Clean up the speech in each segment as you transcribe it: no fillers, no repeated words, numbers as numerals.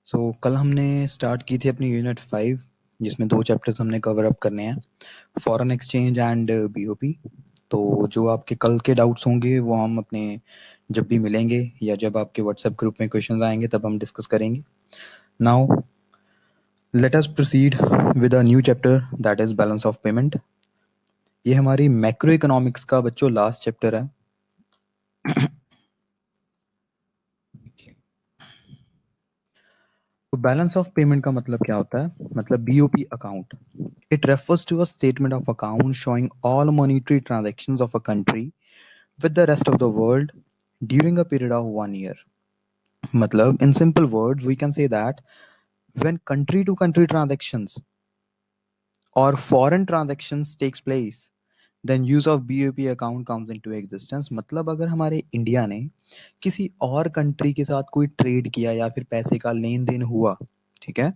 कल हमने स्टार्ट की थी अपनी यूनिट 5 जिसमें 2 चैप्टर्स हमने कवर अप करने हैं, फॉरेन एक्सचेंज एंड बीओपी। तो जो आपके कल के डाउट्स होंगे वो हम अपने जब भी मिलेंगे या जब आपके व्हाट्सएप ग्रुप में क्वेश्चंस आएंगे तब हम डिस्कस करेंगे। Now let us proceed with a new chapter that is balance of payment. ये हमारी मैक्रो इकोनॉमिक्स का बच्चों लास्ट चैप्टर है। तो बैलेंस ऑफ पेमेंट का मतलब क्या होता है? मतलब BOP account. It refers to a statement of account showing all monetary transactions of a country with the rest of the world during a period of 1 year. मतलब in simple words, we can say that when country to country transactions or foreign transactions takes place, then use of BOP account comes into existence। मतलब अगर हमारे India ने किसी और country के साथ कोई ट्रेड किया या फिर पैसे का लेन देन हुआ, ठीक है,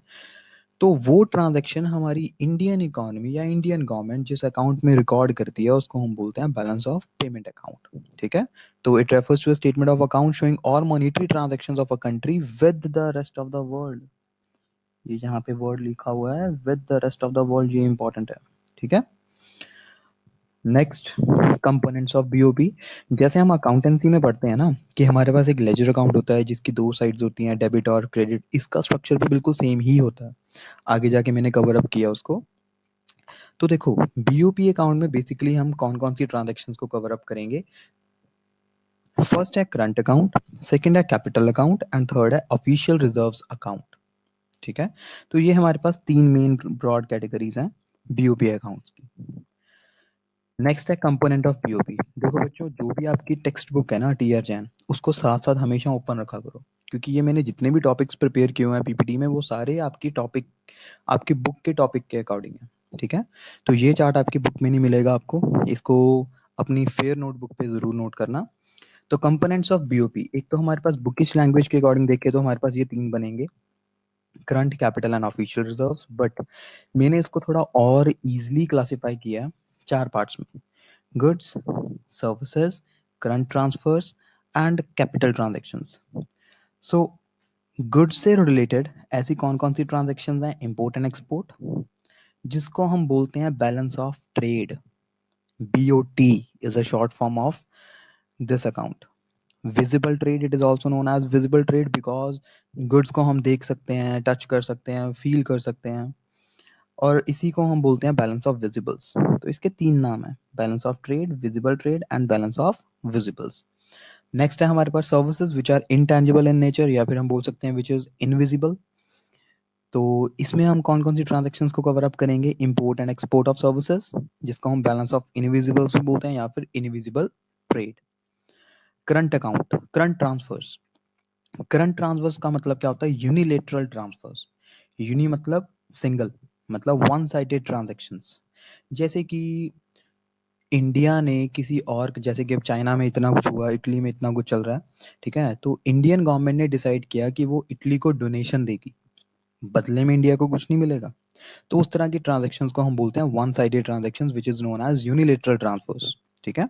तो वो ट्रांजैक्शन हमारी इंडियन इकोनॉमी या इंडियन गवर्नमेंट जिस अकाउंट में रिकॉर्ड करती है उसको हम बोलते हैं बैलेंस ऑफ पेमेंट अकाउंट। ठीक है, तो it refers to a statement of account showing all monetary transactions of a country with the rest of the world. ये यहाँ पे वर्ड लिखा हुआ है with the rest of the world, ये इंपॉर्टेंट है। ठीक है, नेक्स्ट कंपोनेंट्स ऑफ बीओपी। जैसे हम अकाउंटेंसी में पढ़ते हैं ना कि हमारे पास एक लेजर अकाउंट होता है जिसकी दो साइड्स होती हैं, डेबिट और क्रेडिट। इसका स्ट्रक्चर भी बिल्कुल सेम ही होता है, आगे जाके मैंने कवर अप किया उसको। तो देखो, बीओपी अकाउंट में बेसिकली हम कौन कौन सी ट्रांजेक्शन्स को कवर अप करेंगे। फर्स्ट है करंट अकाउंट, सेकंड है कैपिटल अकाउंट एंड थर्ड है ऑफिशियल रिजर्व्स अकाउंट। ठीक है, तो ये हमारे पास तीन मेन ब्रॉड कैटेगरीज हैं बीओपी अकाउंट्स की। नेक्स्ट है कंपोनेंट ऑफ बीओपी। देखो बच्चों, जो भी आपकी टेक्स्ट बुक है ना टीआर जैन, उसको साथ साथ हमेशा ओपन रखा करो, क्योंकि ये मैंने जितने भी टॉपिक्स प्रिपेयर किए हुए हैं पीपीटी में वो सारे आपकी टॉपिक, आपकी बुक के टॉपिक के अकॉर्डिंग है। ठीक है, तो ये चार्ट आपकी बुक में नहीं मिलेगा आपको, इसको अपनी फेयर नोटबुक पे जरूर नोट करना। तो कंपोनेंट्स ऑफ बीओपी, एक तो हमारे पास बुकिश लैंग्वेज के अकॉर्डिंग देखें तो हमारे पास ये तीन बनेंगे, current, capital and official reserves. But मैंने इसको थोड़ा और इजीली क्लासिफाई किया है चार पार्ट्स में: goods, services, current transfers and capital transactions. So goods से रिलेटेड ऐसी कौन कौन सी ट्रांजेक्शंस हैं? इंपोर्ट एंड एक्सपोर्ट, जिसको हम बोलते हैं balance of trade. BOT is a short form of this account. Visible trade, it is also known as visible trade because goods को हम देख सकते हैं, टच कर सकते हैं, फील कर सकते हैं, और इसी को हम बोलते हैं बैलेंस ऑफ विजिबल्स। तो इसके तीन नाम है: balance of trade, visible trade and balance of visibles. Next है हमारे पास services which are intangible in nature, या फिर हम बोल सकते हैं विच इज इनविजिबल। तो इसमें हम कौन कौन सी ट्रांजेक्शन्स को कवर अप करेंगे? Import and export of services, जिसको हम बैलेंस ऑफ इनविजिबल्स भी बोलते हैं या फिर invisible trade. Current account, current transfers. Current transfers का मतलब क्या होता है? Unilateral transfers. यूनि मतलब सिंगल, मतलब वन साइडेड ट्रांजेक्शंस। जैसे कि इंडिया ने किसी और, जैसे कि अब चाइना में इतना कुछ हुआ, इटली में इतना कुछ चल रहा है, ठीक है, तो इंडियन गवर्नमेंट ने डिसाइड किया कि वो इटली को डोनेशन देगी, बदले में इंडिया को कुछ नहीं मिलेगा। तो उस तरह की ट्रांजेक्शन्स को हम बोलते हैं one sided transactions which is known as unilateral transfers. ठीक है,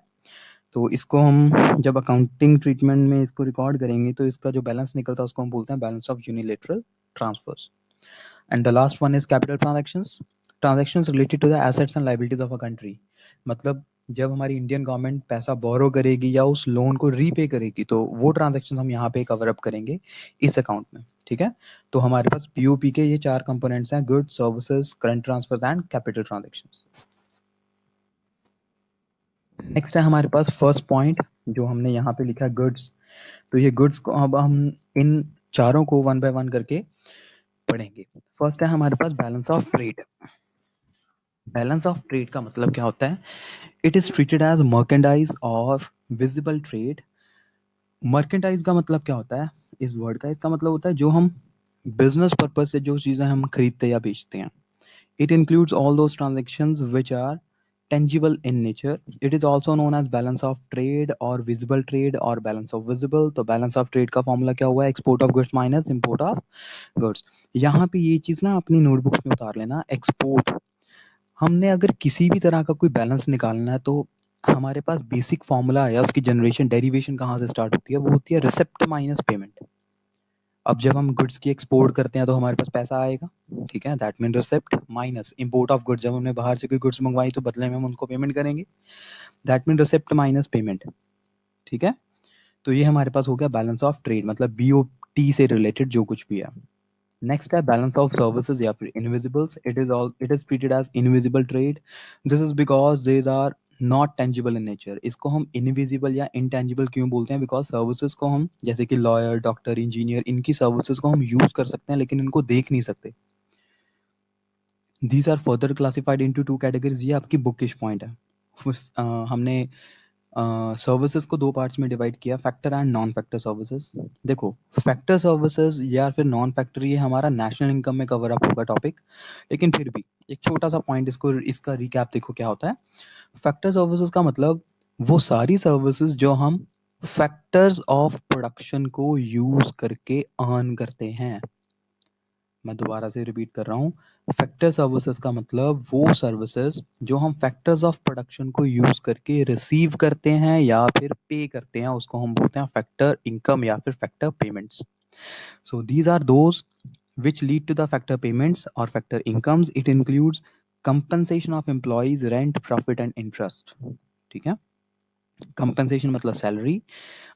तो इसको हम जब अकाउंटिंग ट्रीटमेंट में इसको रिकॉर्ड करेंगे तो इसका जो बैलेंस निकलता है उसको हम बोलते हैं balance of unilateral transfers. And the last one is capital transactions, transactions related to the assets and liabilities of a country. मतलब जब हमारी इंडियन गवर्नमेंट पैसा बोरो करेगी या उस लोन को रीपे करेगी तो वो ट्रांजैक्शन हम यहाँ पे कवर अप करेंगे इस अकाउंट में। ठीक है, तो हमारे पास पीओपी के ये चार कंपोनेंट्स हैं: goods, services, current transfer and capital transactions. Next है हमारे पास फर्स्ट पॉइंट जो हमने यहाँ पे लिखा है गुड्स। तो ये गुड्स को अब हम इन चारों को वन बाय वन करके पढ़ेंगे। फर्स्ट है हमारे पास balance of trade. Balance of trade का मतलब क्या होता है? It is treated as merchandise और विजिबल ट्रेड। मर्केंडाइज का मतलब क्या होता है इस वर्ड का? इसका मतलब होता है जो हम बिजनेस पर्पज से जो चीजें हम खरीदते या बेचते हैं। It includes all those transactions which are tangible in nature. It is also known as balance of trade or visible trade or balance of visible। तो balance of trade का फॉर्मूला क्या हुआ? Export of goods minus import of goods. यहाँ पे ये चीज ना अपनी नोटबुक्स में उतार लेना। एक्सपोर्ट, हमने अगर किसी भी तरह का कोई बैलेंस निकालना है तो हमारे पास बेसिक फॉर्मूला है, उसकी जनरेशन डेरिवेशन कहाँ से स्टार्ट होती है? वो होती है रिसेप्ट माइनस पेमेंट। अब जब हम गुड्स की एक्सपोर्ट करते हैं तो हमारे पास पैसा आएगा, ठीक है, that mean receipt minus import of goods, जब हमने बाहर से कोई गुड्स मंगवाई तो बदले में हम उनको पेमेंट करेंगे, that mean receipt minus payment, ठीक है। तो ये हमारे पास हो गया बैलेंस ऑफ ट्रेड, मतलब बीओटी से रिलेटेड जो कुछ भी है। नेक्स्ट है बैलेंस ऑफ सर्विसेज या फिर invisibles, it is treated as invisible trade, this is because they are not tangible in nature. इसको हम इनविजिबल या इनटेंजिबल क्यों बोलते हैं, बिकॉज सर्विसेज को हम, जैसे कि लॉयर, डॉक्टर, इंजीनियर, इनकी सर्विसेज को हम यूज कर सकते हैं लेकिन इनको देख नहीं सकते। These are further classified into two categories, ये आपकी बुकिश पॉइंट है। हमने सर्विसेज को दो पार्ट्स में डिवाइड किया, factor and non factor services. देखो, फैक्टर सर्विसेज या फिर नॉन फैक्टर, ये हमारा नेशनल इनकम में कवर अप होगा टॉपिक, लेकिन फिर भी एक छोटा सा पॉइंट, इसको इसका रिकैप देखो क्या होता है। फैक्टर सर्विसेज का मतलब वो सारी सर्विसेज जो हम फैक्टर्स ऑफ प्रोडक्शन को यूज करके अर्न करते हैं। मैं दोबारा से रिपीट कर रहा हूँ, फैक्टर सर्विसेज का मतलब वो सर्विसेज जो हम फैक्टर्स ऑफ प्रोडक्शन को यूज करके रिसीव करते हैं या फिर पे करते हैं, उसको हम बोलते हैं फैक्टर इनकम या फिर factor payments. So these are those which lead to the factor payments or factor incomes. It includes compensation of employees, rent, profit and interest, ठीक है। कंपनसेशन मतलब सैलरी।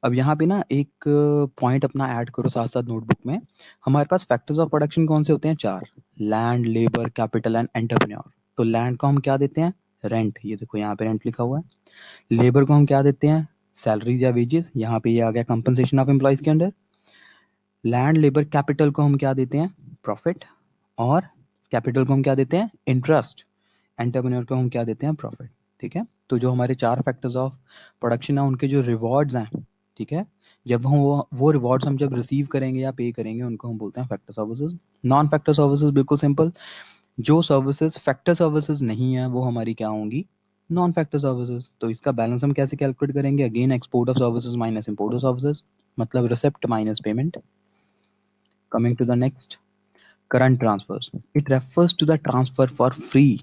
अब यहाँ पे ना एक पॉइंट अपना ऐड करो साथ साथ नोटबुक में। हमारे पास फैक्टर्स ऑफ प्रोडक्शन कौन से होते हैं, चार, land, labour, capital and entrepreneur. तो लैंड को हम क्या देते हैं, रेंट, ये देखो यहाँ पे रेंट लिखा हुआ है। लेबर को हम क्या देते हैं, सैलरीज या वेजेस, यहाँ पे ये आ गया कंपनसेशन ऑफ एम्प्लॉयज के अंडर। लैंड, लेबर, कैपिटल को हम क्या देते हैं, प्रॉफिट, और कैपिटल को हम क्या देते हैं, इंटरेस्ट। एंटरप्रेन्योर को हम क्या देते हैं, प्रॉफिट, ठीक है। तो जो हमारे चार फैक्टर्स ऑफ प्रोडक्शन है उनके जो रिवॉर्ड्स हैं, ठीक है, जब हम वो रिवॉर्ड्स हम जब रिसीव करेंगे या पे करेंगे उनको हम बोलते हैं factor services. Non factor services बिल्कुल सिंपल, जो सर्विसेज फैक्टर सर्विसेज नहीं है वो हमारी क्या होंगी, नॉन फैक्टर सर्विसेज। तो इसका बैलेंस हम कैसे कैलकुलेट करेंगे, again export of services minus import of services, मतलब receipt minus payment. Coming to the next, current transfers, it refers to the transfer for free.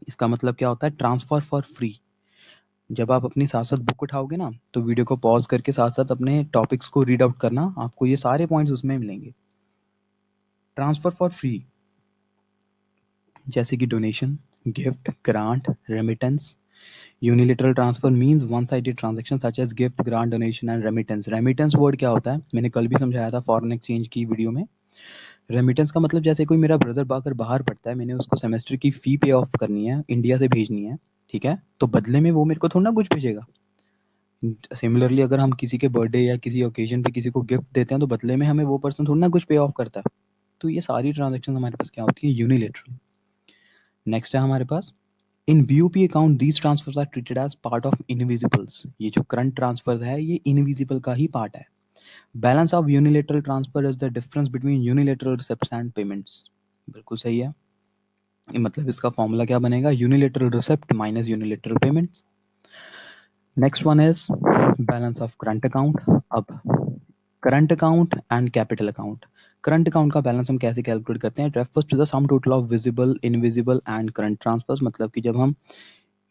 इसका मतलब क्या होता है, ट्रांसफर फॉर फ्री। जब आप अपनी साथ साथ बुक उठाओगे ना तो वीडियो को पॉज करके साथ साथ अपने टॉपिक्स को रीड आउट करना, आपको ये सारे पॉइंट्स उसमें मिलेंगे। ट्रांसफर फॉर फ्री, जैसे कि donation, gift, grant, remittance. Unilateral transfer means one sided transaction such as gift, grant, donation and remittance. Remittance word क्या होता है, मैंने कल भी समझाया था फॉरेन एक्सचेंज की वीडियो में। रेमिटेंस का मतलब जैसे कोई मेरा ब्रदर बाकर बाहर पढ़ता है, मैंने उसको सेमेस्टर की फी पे ऑफ करनी है, इंडिया से भेजनी है, ठीक है, तो बदले में वो मेरे को थोड़ा ना कुछ भेजेगा। सिमिलरली अगर हम किसी के बर्थडे या किसी ओकेजन पे किसी को गिफ्ट देते हैं तो बदले में हमें वो पर्सन थोड़ा ना कुछ पे ऑफ करता है। तो ये सारी ट्रांजेक्शन हमारे पास क्या होती है, यूनिलेटरल। नेक्स्ट है हमारे पास, in BOP account these transfers are treated as part of invisibles. ये जो करंट ट्रांसफर है ये इनविजिबल का ही पार्ट है। Balance of unilateral transfer is the difference between unilateral receipts and payments. बिल्कुल सही है, मतलब इसका फॉर्मूला क्या बनेगा, unilateral receipt minus unilateral payments. Next one is balance of current account. अब current account and capital account. Current account का balance हम कैसे कैलकुलेट करते हैं, it refers to the sum total of visible, invisible and current transfers. मतलब कि जब हम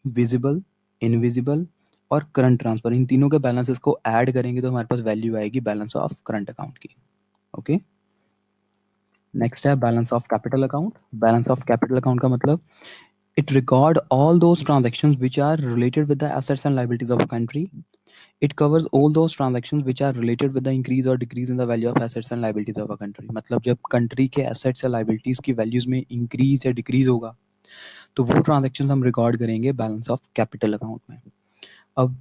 विजिबल, इनविजिबल और करंट ट्रांसफर इन तीनों के बैलेंसेस को ऐड करेंगे तो हमारे पास वैल्यू आएगी बैलेंस ऑफ करंट अकाउंट की। ओके, नेक्स्ट है balance of capital account. Balance of capital account का मतलब it record all those transactions which are related with the assets and liabilities of a country. It covers all those transactions which are related with the increase or decrease in the value of assets and liabilities of a country. मतलब जब country के assets या liabilities की values में increase या decrease होगा तो वो transactions हम record करेंगे balance of capital account में। अब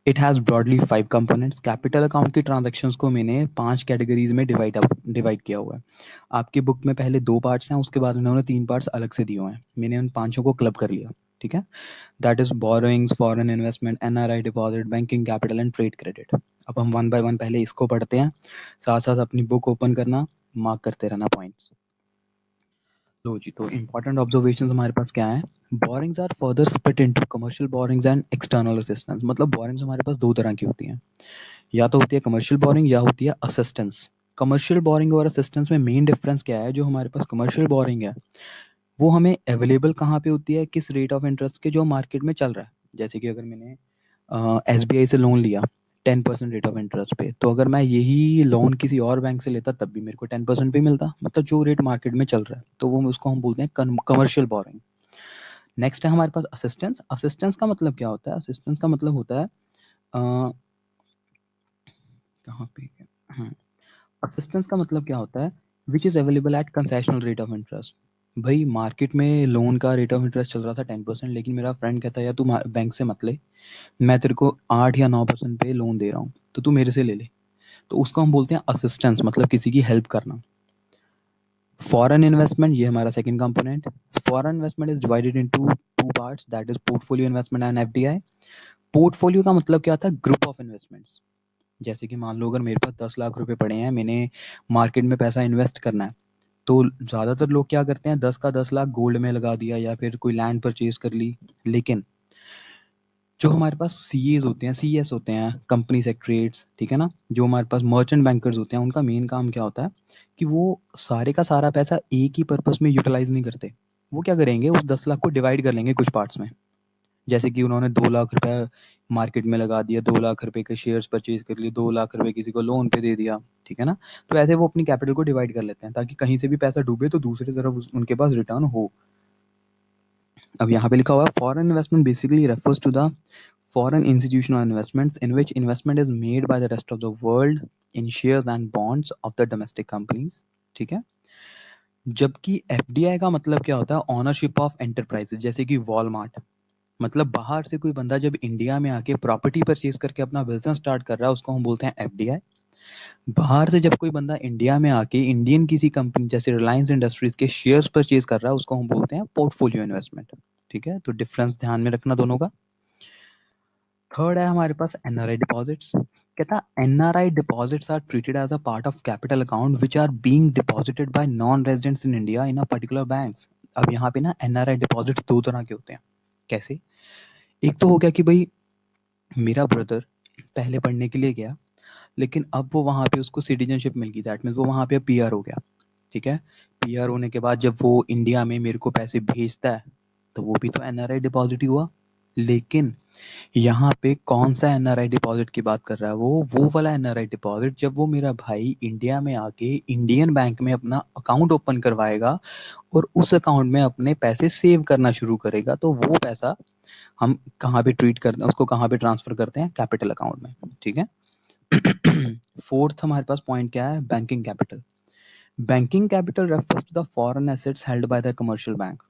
it has broadly 5 components. Capital account की ट्रांजेक्शन्स को मैंने 5 कैटेगरीज में डिवाइड किया हुआ है। आपकी बुक में पहले 2 पार्ट्स हैं, उसके बाद उन्होंने 3 पार्ट्स अलग से दिए हुए हैं, मैंने उन पांचों को क्लब कर लिया, ठीक है। That is borrowings, foreign investment, NRI deposit, banking capital and trade credit. अब हम वन बाय वन पहले इसको पढ़ते हैं, साथ साथ अपनी बुक ओपन करना, मार्क करते रहना पॉइंट्स। लो जी, तो इंपॉर्टेंट ऑब्जर्वेशंस हमारे पास क्या है, borrowings are further split into commercial borrowings and external assistance. मतलब बोरिंग्स हमारे पास दो तरह की होती हैं, या तो होती है कमर्शियल बोरिंग या होती है असिस्टेंस। कमर्शियल बोरिंग और असिस्टेंस में मेन डिफरेंस क्या है, जो हमारे पास कमर्शियल बोरिंग है वो हमें अवेलेबल कहाँ पे होती है, किस रेट ऑफ इंटरेस्ट के जो मार्केट में चल रहा है। जैसे कि अगर मैंने एस बी आई से लोन लिया 10% रेट ऑफ इंटरेस्ट पे। तो अगर मैं यही लोन किसी और बैंक से लेता तब भी मेरे को 10% पे मिलता, मतलब जो रेट मार्केट में चल रहा है। तो वो उसको हम बोलते हैं कमर्शियल बोरिंग। नेक्स्ट है हमारे पास असिस्टेंस। असिस्टेंस का मतलब क्या होता है? असिस्टेंस का मतलब होता है कहाँ पे हाँ, असिस्टेंस का मतलब क्या होता है? Which is available at concessional rate of interest. भाई मार्केट में लोन का रेट ऑफ इंटरेस्ट चल रहा था 10%, लेकिन मेरा फ्रेंड कहता है यार तू बैंक से मत ले, मैं तेरे को 8 या 9% पे लोन दे रहा हूँ, तो तू मेरे से ले ले। तो उसको हम बोलते हैं असिस्टेंस, मतलब किसी की हेल्प करना। फॉरेन इन्वेस्टमेंट, ये हमारा second component. Foreign investment is divided into two parts, that is portfolio investment and FDI. Portfolio का मतलब क्या होता है? Group of investments. जैसे कि मान लो अगर मेरे पास 10 लाख रुपए पड़े हैं, मैंने मार्केट में पैसा इन्वेस्ट करना है, तो ज़्यादातर लोग क्या करते हैं, 10 का 10 लाख गोल्ड में लगा दिया या फिर कोई लैंड परचेज कर ली। लेकिन जो हमारे पास सीएस होते हैं, सीएस होते हैं, कंपनी सेक्रेटरीज, ठीक है ना, जो हमारे पास मर्चेंट बैंकर्स होते हैं, उनका मेन काम क्या होता है कि वो सारे का सारा पैसा एक ही पर्पस में यूटिलाइज नहीं करते। वो क्या करेंगे, उस 10 लाख को डिवाइड कर लेंगे कुछ पार्ट्स में। जैसे कि उन्होंने 2 लाख रुपए मार्केट में लगा दिया, 2 लाख रुपए के शेयर्स परचेज कर लिए, 2 लाख रुपए किसी को लोन पे दे दिया, ठीक है ना। तो ऐसे वो अपनी कैपिटल को डिवाइड कर लेते हैं ताकि कहीं से भी पैसा डूबे तो दूसरी तरफ उनके पास रिटर्न हो। अब यहाँ पे लिखा हुआ है foreign investment basically refers to the foreign institutional investments in which investment is made by the rest of the world in shares and bonds of the domestic companies, ठीक है। जबकि एफडीआई का मतलब क्या होता है? ऑनरशिप ऑफ एंटरप्राइजेज, जैसे कि वॉलमार्ट। मतलब बाहर से कोई बंदा जब इंडिया में आके प्रॉपर्टी परचेज करके अपना बिजनेस स्टार्ट कर रहा है, उसको हम बोलते हैं एफडीआई। बाहर से जब कोई बंदा इंडिया में आके इंडियन किसी कंपनी जैसे रिलायंस इंडस्ट्रीज के शेयर्स परचेज कर रहा है, उसको हम बोलते हैं पोर्टफोलियो इन्वेस्टमेंट, ठीक है। तो डिफरेंस ध्यान में रखना दोनों का। थर्ड है हमारे पास एनआरआई डिपॉजिट्स। कहता NRI deposits are treated as a part of capital account which are being deposited by non residents in India in a particular banks. अब यहाँ पे ना एनआरआई डिपॉजिट्स दो तरह के होते हैं। कैसे? एक तो हो गया कि भाई मेरा ब्रदर पहले पढ़ने के लिए गया, लेकिन अब वो वहाँ पे उसको सिटीजनशिप मिल गई, दैट मीन्स वो वहाँ पे पीआर हो गया, ठीक है। पीआर होने के बाद जब वो इंडिया में मेरे को पैसे भेजता है, तो वो भी तो एनआरआई डिपॉजिट ही हुआ। लेकिन यहाँ पे कौन सा एनआरआई डिपॉजिट की बात कर रहा है? वो वाला एनआरआई डिपॉजिट जब वो मेरा भाई इंडिया में आके इंडियन बैंक में अपना अकाउंट ओपन करवाएगा और उस अकाउंट में अपने पैसे सेव करना शुरू करेगा, तो वो पैसा हम कहाँ पे ट्रीट करते हैं, उसको कहाँ पे ट्रांसफर करते हैं? कैपिटल अकाउंट में, ठीक है। फोर्थ हमारे पास पॉइंट क्या है? Banking capital. Banking capital refers to the foreign assets held by the commercial bank.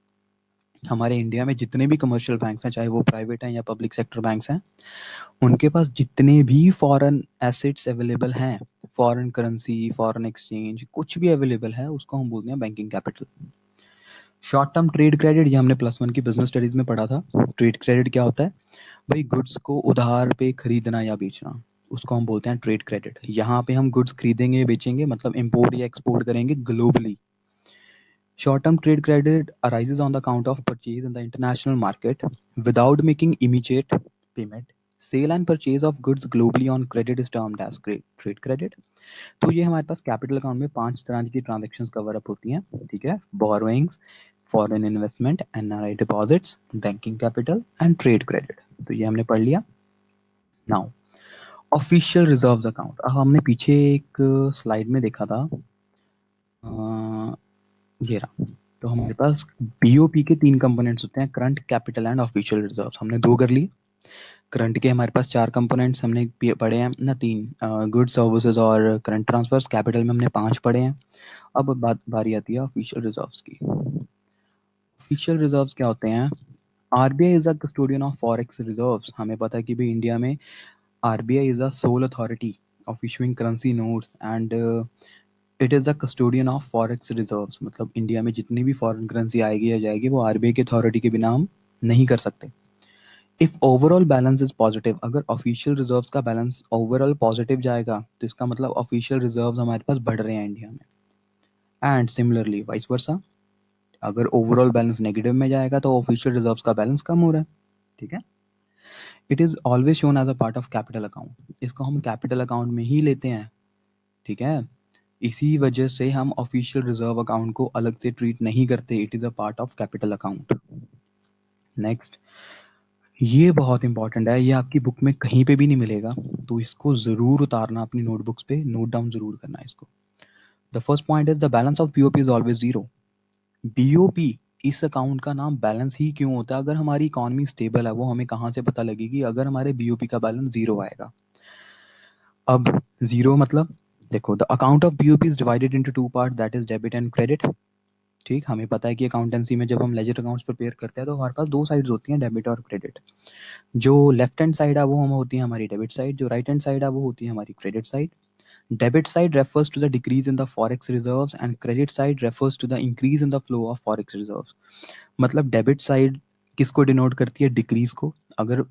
हमारे इंडिया में जितने भी कमर्शियल बैंक्स हैं, चाहे वो प्राइवेट हैं या पब्लिक सेक्टर बैंक्स हैं, उनके पास जितने भी फॉरेन एसेट्स अवेलेबल हैं, फॉरेन करेंसी, फॉरेन एक्सचेंज, कुछ भी अवेलेबल है, उसको हम बोलते हैं banking capital. Short term trade credit, ये हमने +1 की बिजनेस स्टडीज में पढ़ा था। ट्रेड क्रेडिट क्या होता है? भाई गुड्स को उधार पे खरीदना या बेचना, उसको हम बोलते हैं ट्रेड क्रेडिट। यहाँ पे हम गुड्स खरीदेंगे बेचेंगे, मतलब इंपोर्ट या एक्सपोर्ट करेंगे globally. Short term trade credit arises on the account of purchase in the international market without making immediate payment. Sale and purchase of goods globally on credit is termed as trade credit. तो ये हमारे पास capital account में 5 तरह की transaction cover up होती हैं, ठीक है। Borrowings, foreign investment, NRI deposits, banking capital and trade credit. तो ये हमने पढ़ लिया। Now official reserve account. अब हमने पीछे एक स्लाइड में देखा था, ये रहा। तो हमारे पास बीओपी के 3 कंपोनेंट्स होते हैं, current, capital and official reserve. हमने 2 कर ली। करंट के हमारे पास 4 कंपोनेंट्स हमने पढ़े हैं ना, 3, गुड सर्विसेज और करंट ट्रांसफर्स। कैपिटल में हमने 5 पढ़े हैं। अब बारी आती है ऑफिशियल रिजर्व्स की। ऑफिशियल रिजर्व्स क्या होते हैं? RBI is a custodian of forex reserves. हमें पता है कि भाई इंडिया में RBI is a soul authority of issuing currency notes and it is the custodian of forex reserves. मतलब इंडिया में जितनी भी फॉरेन करेंसी आएगी या जाएगी, वो आरबीआई की अथॉरिटी के बिना हम नहीं कर सकते। If overall balance is positive, अगर ऑफिशियल रिजर्व्स का बैलेंस ओवरऑल पॉजिटिव जाएगा, तो इसका मतलब ऑफिशियल रिजर्व्स हमारे पास बढ़ रहे हैं इंडिया में। एंड सिमिलरली वाइस वर्सा, अगर ओवरऑल बैलेंस नेगेटिव में जाएगा तो ऑफिशियल रिजर्व्स का बैलेंस कम हो रहा है, ठीक है। It is always shown as a part of capital account. इसको हम कैपिटल अकाउंट में ही लेते हैं, ठीक है। इसी वजह से हम ऑफिशियल रिजर्व अकाउंट को अलग से ट्रीट नहीं करते, it is a part of capital account. Next, ये बहुत इंपॉर्टेंट है, ये आपकी बुक में कहीं पे भी नहीं मिलेगा, तो इसको ज़रूर उतारना अपनी नोटबुक्स पे, नोट डाउन ज़रूर करना है इसको। The first point is the balance of BOP is always zero. BOP, इस अकाउंट का नाम बैलेंस ही क्यों होता है? अगर हमारी इकोनॉमी स्टेबल है, वो हमें कहाँ से पता लगेगी? अगर हमारे बीओपी का बैलेंस जीरो आएगा। अब जीरो मतलब, देखो, the account of BOP is divided into two part, that is debit and credit. ठीक, हमें पता है कि अकाउंटेंसी में जब हम लेजर अकाउंट्स प्रिपेयर करते हैं तो हमारे पास दो साइड्स होती हैं, डेबिट और क्रेडिट। जो लेफ्ट हैंड साइड है वो हम होती है हमारी डेबिट साइड, जो राइट हैंड साइड है वो होती है हमारी credit side. Debit side refers to the decrease in the forex reserves and credit side refers to the increase in the flow of forex reserves. मतलब डेबिट साइड किसको denote करती है? Decrease को। अगर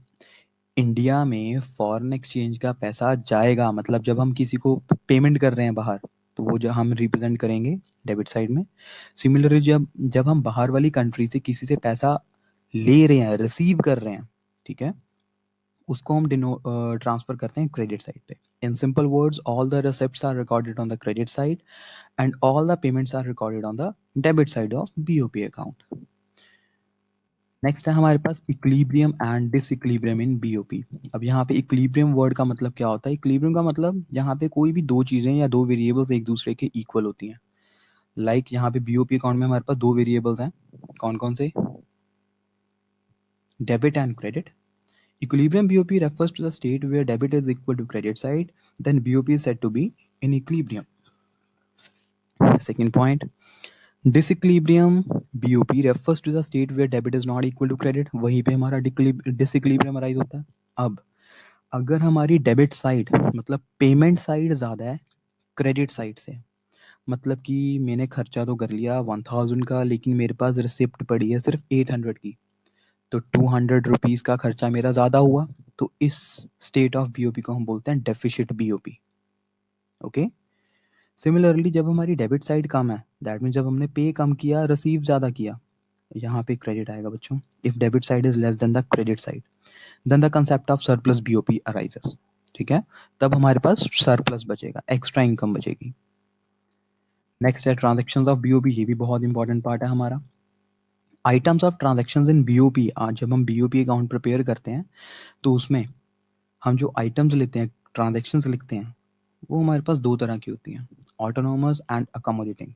इंडिया में फॉरेन एक्सचेंज का पैसा जाएगा, मतलब जब हम किसी को पेमेंट कर रहे हैं बाहर, तो वो जो हम रिप्रेजेंट करेंगे डेबिट साइड में। सिमिलरली जब जब हम बाहर वाली कंट्री से किसी से पैसा ले रहे हैं, रिसीव कर रहे हैं, ठीक है, उसको हम ट्रांसफर करते हैं क्रेडिट साइड पे। In simple words, all the receipts are recorded on the credit side and all the payments are recorded on the debit side of BOP account. Next है हमारे पास equilibrium and disequilibrium in BOP. अब यहाँ पे equilibrium word का मतलब क्या होता है? इक्विलिब्रियम का मतलब जहाँ पे कोई भी दो चीजें या दो वेरिएबल्स एक दूसरे के इक्वल होती हैं। लाइक यहाँ पे बीओपी अकाउंट में हमारे पास दो वेरिएबल्स हैं, कौन कौन से? Debit and credit. Equilibrium BOP refers to the state where debit is equal to credit side, then BOP is said to be in equilibrium. Second point, disequilibrium BOP refers to the state where debit is not equal to credit. वहीं पे हमारा disequilibrium arise होता है। अब अगर हमारी debit side मतलब payment side ज़्यादा है क्रेडिट साइड से, मतलब कि मैंने खर्चा तो कर लिया 1000 का, लेकिन मेरे पास रिसिप्ट पड़ी है सिर्फ 800 की, तो 200 रुपीज़ का खर्चा मेरा ज़्यादा हुआ। तो इस स्टेट ऑफ बीओपी को हम बोलते हैं डेफिशिट बीओपी। ओके। सिमिलरली जब हमारी डेबिट साइड कम है, दैट मीन जब हमने पे कम किया, रिसीव ज़्यादा किया, यहाँ पे क्रेडिट आएगा बच्चों। If debit side is less than the credit side, then the concept of surplus BOP arises. ठीक है, तब हमारे पास सरप्लस बचेगा, एक्स्ट्रा इनकम बचेगी। नेक्स्ट है ट्रांजेक्शन्स ऑफ बीओपी, ये भी बहुत इंपॉर्टेंट पार्ट है हमारा। Items of transactions in BOP, आज जब हम बीओपी अकाउंट प्रिपेयर करते हैं तो उसमें हम जो आइटम्स लेते हैं, ट्रांजेक्शन्स लिखते हैं, वो हमारे पास दो तरह की होती हैं, autonomous and accommodating.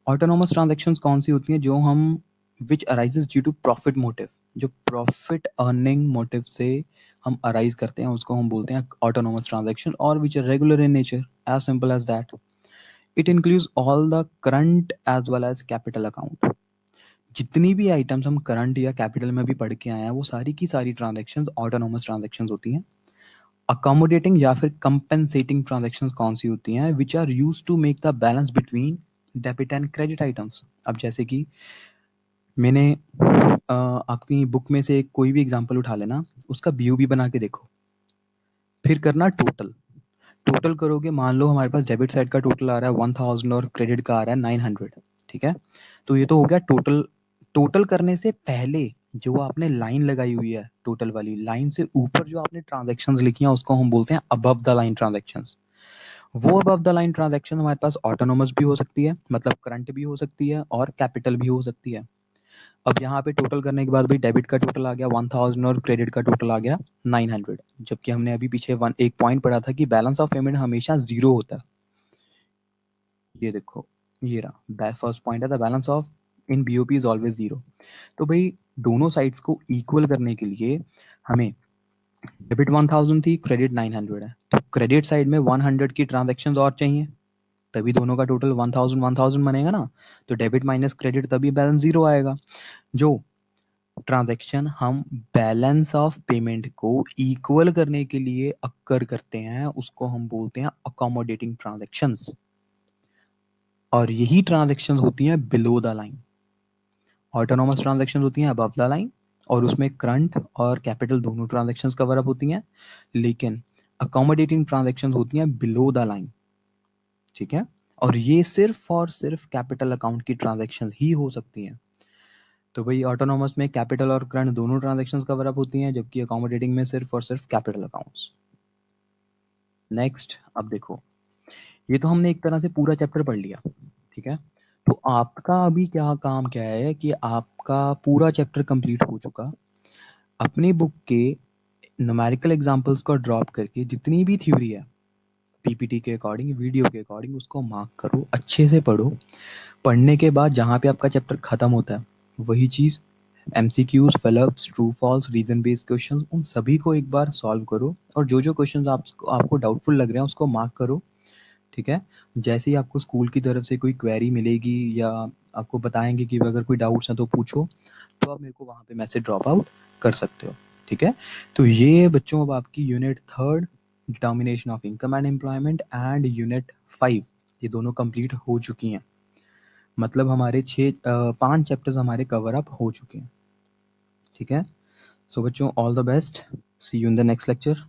Autonomous transactions कौन सी होती हैं? जो हम which arises due to profit motive, जो प्रॉफिट अर्निंग मोटिव से हम अराइज करते हैं उसको हम बोलते हैं ऑटोनोमस ट्रांजेक्शन, और which are regular in nature, as simple as that. It includes all the current as well as capital account. जितनी भी आइटम्स हम करंट या कैपिटल में भी पढ़ के आए हैं, वो सारी की सारी ट्रांजेक्शन्स ऑटोनोमस ट्रांजेक्शन्स होती हैं। अकोमोडेटिंग या फिर कंपेंसेटिंग ट्रांजेक्शन्स कौन सी होती हैं? Which are use to make the balance between debit and credit items. अब जैसे कि मैंने आपकी बुक में से कोई भी एग्जांपल उठा लेना, उसका बीओबी बना के देखो, फिर करना टोटल। टोटल करोगे, मान लो हमारे पास डेबिट साइड का टोटल आ रहा है 1000 और क्रेडिट का आ रहा है 900। ठीक है, तो ये तो हो गया टोटल। टोटल करने से पहले जो आपने लाइन लगाई हुई है, टोटल वाली लाइन से ऊपर जो आपने ट्रांजेक्शन्स लिखी हैं उसको हम बोलते हैं अबव द लाइन ट्रांजेक्शन्स। वो अबव द लाइन ट्रांजेक्शन हमारे पास ऑटोनोमस भी हो सकती है, मतलब करंट भी हो सकती है और कैपिटल भी हो सकती है। अब यहाँ पे टोटल करने के बाद भाई डेबिट का टोटल आ गया 1000 और क्रेडिट का टोटल आ गया 900, जबकि हमने अभी पीछे एक पॉइंट पढ़ा था कि बैलेंस ऑफ पेमेंट हमेशा जीरो होता है। ये देखो, ये रहा फर्स्ट पॉइंट है, the balance of in BOP is always zero. तो भाई दोनों साइड्स को इक्वल करने के लिए हमें, डेबिट 1000 थी, क्रेडिट 900 है, तो क्रेडिट साइड में 100 की ट्रांजेक्शन और चाहिए, तभी दोनों का टोटल 1000 बनेगा ना। तो डेबिट माइनस क्रेडिट, तभी बैलेंस जीरो आएगा। जो ट्रांजैक्शन हम बैलेंस ऑफ पेमेंट को इक्वल करने के लिए अक्कर करते हैं उसको हम बोलते हैं अकोमोडेटिंग ट्रांजैक्शंस, और यही ट्रांजैक्शंस होती हैं below the line. Autonomous transaction होती हैं अबव द लाइन, और उसमें करंट और कैपिटल दोनों ट्रांजैक्शंस कवर अप होती हैं, लेकिन अकोमोडेटिंग ट्रांजैक्शन होती हैं बिलो द लाइन। ठीक है, और ये सिर्फ और सिर्फ कैपिटल अकाउंट की ट्रांजैक्शंस ही हो सकती हैं। तो भाई ऑटोनोमस में कैपिटल और करंट दोनों ट्रांजैक्शंस कवर अप होती हैं, जबकि अकोमोडेटिंग में सिर्फ और सिर्फ कैपिटल अकाउंट्स। नेक्स्ट, अब देखो, ये तो हमने एक तरह से पूरा चैप्टर पढ़ लिया। ठीक है, तो आपका अभी क्या काम क्या है कि आपका पूरा चैप्टर कंप्लीट हो चुका, अपनी बुक के न्यूमेरिकल एग्जांपल्स को ड्रॉप करके जितनी भी थ्योरी है पीपीटी के अकॉर्डिंग, वीडियो के अकॉर्डिंग, उसको मार्क करो, अच्छे से पढ़ो। पढ़ने के बाद जहाँ पे आपका चैप्टर खत्म होता है वही चीज़ MCQs, fill ups, true false, reason based question, उन सभी को एक बार सॉल्व करो और जो जो क्वेश्चन आपको डाउटफुल लग रहे हैं उसको मार्क करो। ठीक है। जैसे ही आपको स्कूल की तरफ से कोई क्वेरी मिलेगी या आपको बताएंगे कि अगर कोई डाउट्स हैं तो पूछो, तो आप मेरे को वहाँ पे मैसेज ड्रॉप आउट कर सकते हो। ठीक है। तो ये बच्चों अब आपकी unit third determination of income and employment and unit 5 ये दोनों कंप्लीट हो चुकी हैं। मतलब हमारे 5 चैप्टर्स हमारे कवर अप हो चुके हैं। ठीक है। सो बच्चों all the best, see you in the next lecture.